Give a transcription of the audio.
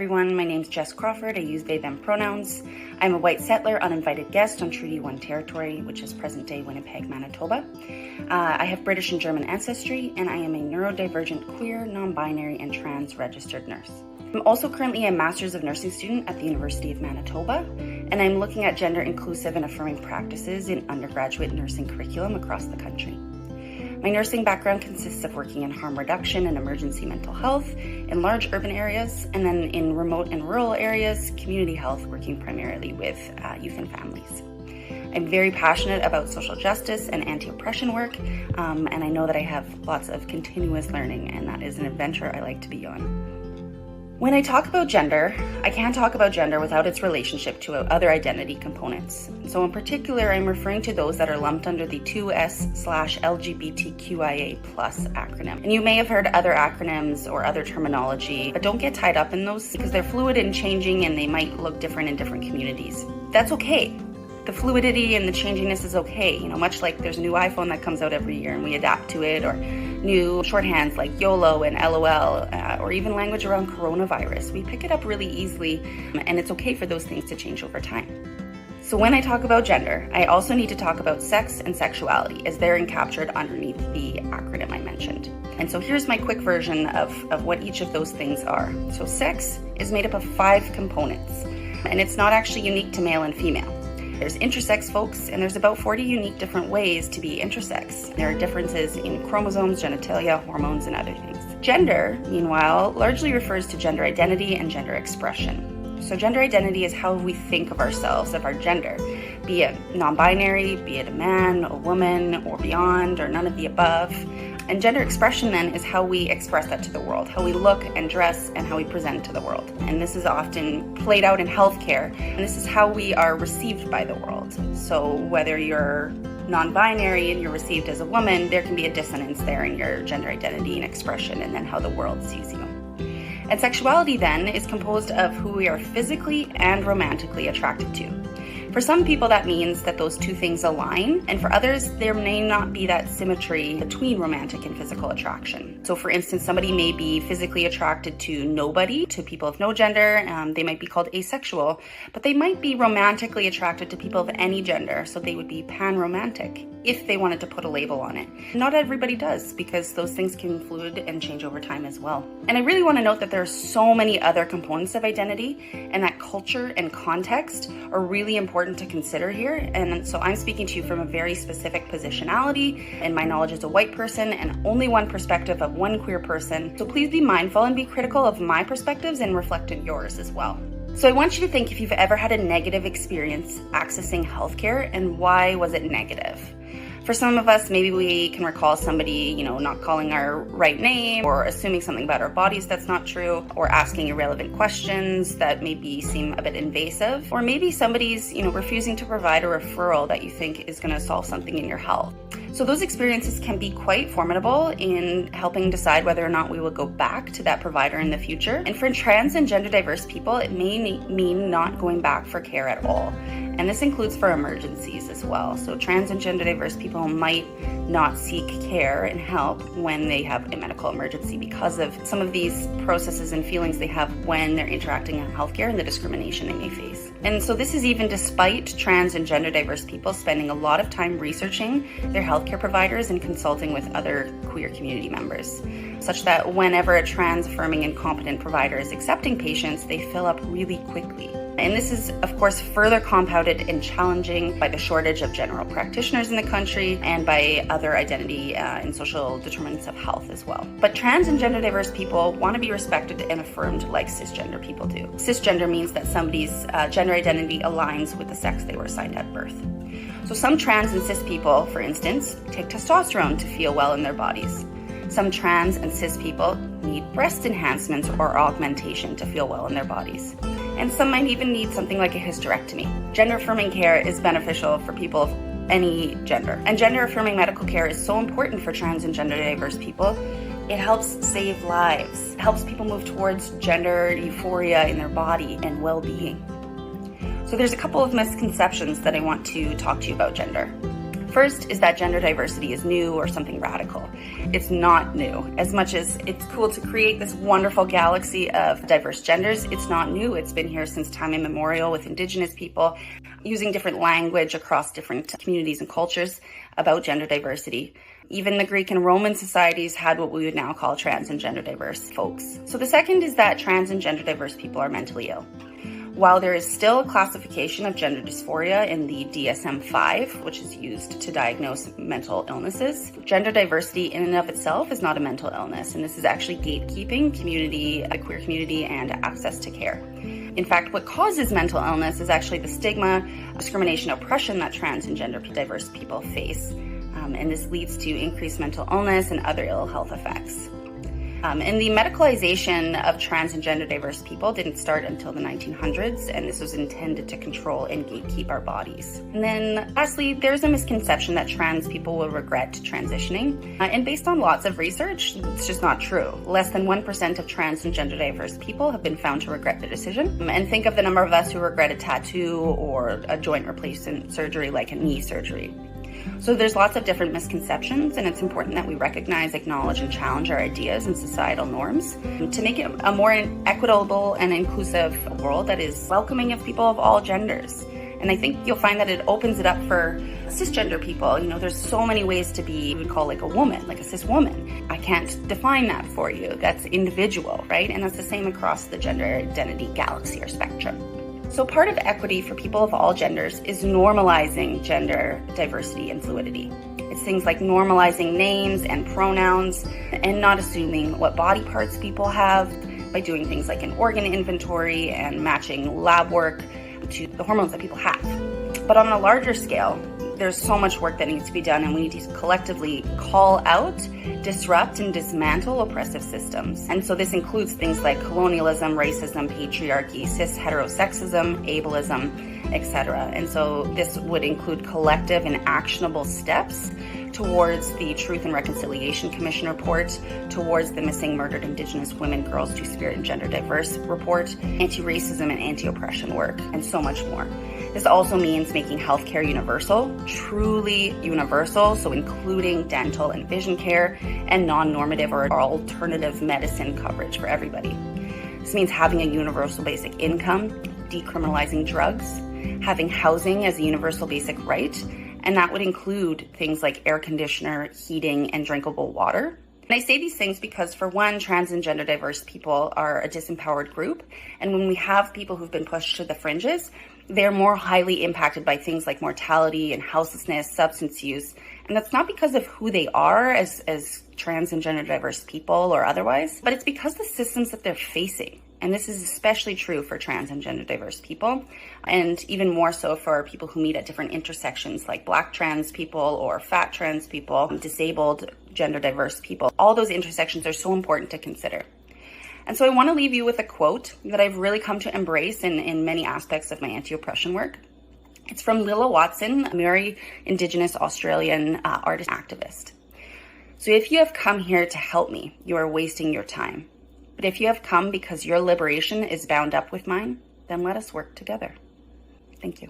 everyone. My name's Jess Crawford. I use they, them pronouns. I'm a white settler, uninvited guest on Treaty 1 territory, which is present-day Winnipeg, Manitoba. I have British and German ancestry, and I am a neurodivergent, queer, non-binary, and trans registered nurse. I'm also currently a Master's of Nursing student at the University of Manitoba, and I'm looking at gender-inclusive and affirming practices in undergraduate nursing curriculum across the country. My nursing background consists of working in harm reduction and emergency mental health in large urban areas, and then in remote and rural areas, community health, working primarily with youth and families. I'm very passionate about social justice and anti-oppression work, and I know that I have lots of continuous learning, and that is an adventure I like to be on. When I talk about gender, I can't talk about gender without its relationship to other identity components. So in particular, I'm referring to those that are lumped under the 2S/LGBTQIA+ acronym. And you may have heard other acronyms or other terminology, but don't get tied up in those because they're fluid and changing and they might look different in different communities. That's okay. The fluidity and the changiness is okay, much like there's a new iPhone that comes out every year and we adapt to it, or new shorthands like YOLO and LOL, or even language around coronavirus. We pick it up really easily, and it's okay for those things to change over time. So when I talk about gender, I also need to talk about sex and sexuality, as they're encaptured underneath the acronym I mentioned. And so here's my quick version of what each of those things are. So sex is made up of 5 components, and it's not actually unique to male and female. There's intersex folks, and there's about 40 unique different ways to be intersex. There are differences in chromosomes, genitalia, hormones, and other things. Gender, meanwhile, largely refers to gender identity and gender expression. So gender identity is how we think of ourselves, of our gender, be it non-binary, be it a man, a woman, or beyond, or none of the above. And gender expression then is how we express that to the world, how we look and dress and how we present to the world. And this is often played out in healthcare, and this is how we are received by the world. So whether you're non-binary and you're received as a woman, there can be a dissonance there in your gender identity and expression and then how the world sees you. And sexuality then is composed of who we are physically and romantically attracted to. For some people, that means that those two things align, and for others, there may not be that symmetry between romantic and physical attraction. So for instance, somebody may be physically attracted to nobody, to people of no gender. They might be called asexual, but they might be romantically attracted to people of any gender, so they would be pan-romantic, if they wanted to put a label on it. Not everybody does, because those things can fluid and change over time as well. And I really want to note that there are so many other components of identity, and that culture and context are really important to consider here. And so I'm speaking to you from a very specific positionality, and my knowledge as a white person and only one perspective of one queer person. So please be mindful and be critical of my perspectives and reflect on yours as well. So I want you to think if you've ever had a negative experience accessing healthcare, and why was it negative? For some of us, maybe we can recall somebody, not calling our right name, or assuming something about our bodies that's not true, or asking irrelevant questions that maybe seem a bit invasive, or maybe somebody's, refusing to provide a referral that you think is going to solve something in your health. So those experiences can be quite formidable in helping decide whether or not we will go back to that provider in the future. And for trans and gender diverse people, it may mean not going back for care at all. And this includes for emergencies as well. So trans and gender diverse people might not seek care and help when they have a medical emergency because of some of these processes and feelings they have when they're interacting in healthcare and the discrimination they may face. And so this is even despite trans and gender diverse people spending a lot of time researching their healthcare providers and consulting with other queer community members, such that whenever a trans affirming and competent provider is accepting patients, they fill up really quickly. And this is, of course, further compounded and challenging by the shortage of general practitioners in the country and by other identity and social determinants of health as well. But trans and gender diverse people want to be respected and affirmed like cisgender people do. Cisgender means that somebody's gender identity aligns with the sex they were assigned at birth. So some trans and cis people, for instance, take testosterone to feel well in their bodies. Some trans and cis people need breast enhancements or augmentation to feel well in their bodies. And some might even need something like a hysterectomy. Gender-affirming care is beneficial for people of any gender. And gender-affirming medical care is so important for trans and gender-diverse people. It helps save lives. It helps people move towards gender euphoria in their body and well-being. So there's a couple of misconceptions that I want to talk to you about gender. First is that gender diversity is new or something radical. It's not new. As much as it's cool to create this wonderful galaxy of diverse genders, it's not new. It's been here since time immemorial with Indigenous people using different language across different communities and cultures about gender diversity. Even the Greek and Roman societies had what we would now call trans and gender diverse folks. So the second is that trans and gender diverse people are mentally ill. While there is still a classification of gender dysphoria in the DSM-5, which is used to diagnose mental illnesses, gender diversity in and of itself is not a mental illness, and this is actually gatekeeping the queer community and access to care. In fact, what causes mental illness is actually the stigma, discrimination, oppression that trans and gender diverse people face, and this leads to increased mental illness and other ill health effects. And the medicalization of trans and gender diverse people didn't start until the 1900s, and this was intended to control and gatekeep our bodies. And then lastly, there's a misconception that trans people will regret transitioning. And based on lots of research, it's just not true. Less than 1% of trans and gender diverse people have been found to regret their decision. And think of the number of us who regret a tattoo or a joint replacement surgery like a knee surgery. So there's lots of different misconceptions, and it's important that we recognize, acknowledge, and challenge our ideas and societal norms to make it a more equitable and inclusive world that is welcoming of people of all genders. And I think you'll find that it opens it up for cisgender people. There's so many ways to be, we would call like a woman, like a cis woman. I can't define that for you. That's individual, right? And that's the same across the gender identity galaxy or spectrum. So part of equity for people of all genders is normalizing gender diversity and fluidity. It's things like normalizing names and pronouns and not assuming what body parts people have by doing things like an organ inventory and matching lab work to the hormones that people have. But on a larger scale, there's so much work that needs to be done, and we need to collectively call out, disrupt, and dismantle oppressive systems. And so this includes things like colonialism, racism, patriarchy, cis heterosexism, ableism, etc. And so this would include collective and actionable steps towards the Truth and Reconciliation Commission report, towards the Missing Murdered Indigenous Women, Girls, Two-Spirit, and Gender Diverse report, anti-racism and anti-oppression work, and so much more. This also means making healthcare universal, truly universal, so including dental and vision care and non-normative or alternative medicine coverage for everybody. This means having a universal basic income, decriminalizing drugs, having housing as a universal basic right, and that would include things like air conditioner, heating, and drinkable water. And I say these things because, for one, trans and gender diverse people are a disempowered group, and when we have people who've been pushed to the fringes, they're more highly impacted by things like mortality and houselessness, substance use. And that's not because of who they are as trans and gender diverse people or otherwise, but it's because the systems that they're facing. And this is especially true for trans and gender diverse people, and even more so for people who meet at different intersections like Black trans people or fat trans people, disabled gender diverse people. All those intersections are so important to consider. And so I want to leave you with a quote that I've really come to embrace in many aspects of my anti-oppression work. It's from Lilla Watson, a Maori Indigenous Australian artist activist. So if you have come here to help me, you are wasting your time. But if you have come because your liberation is bound up with mine, then let us work together. Thank you.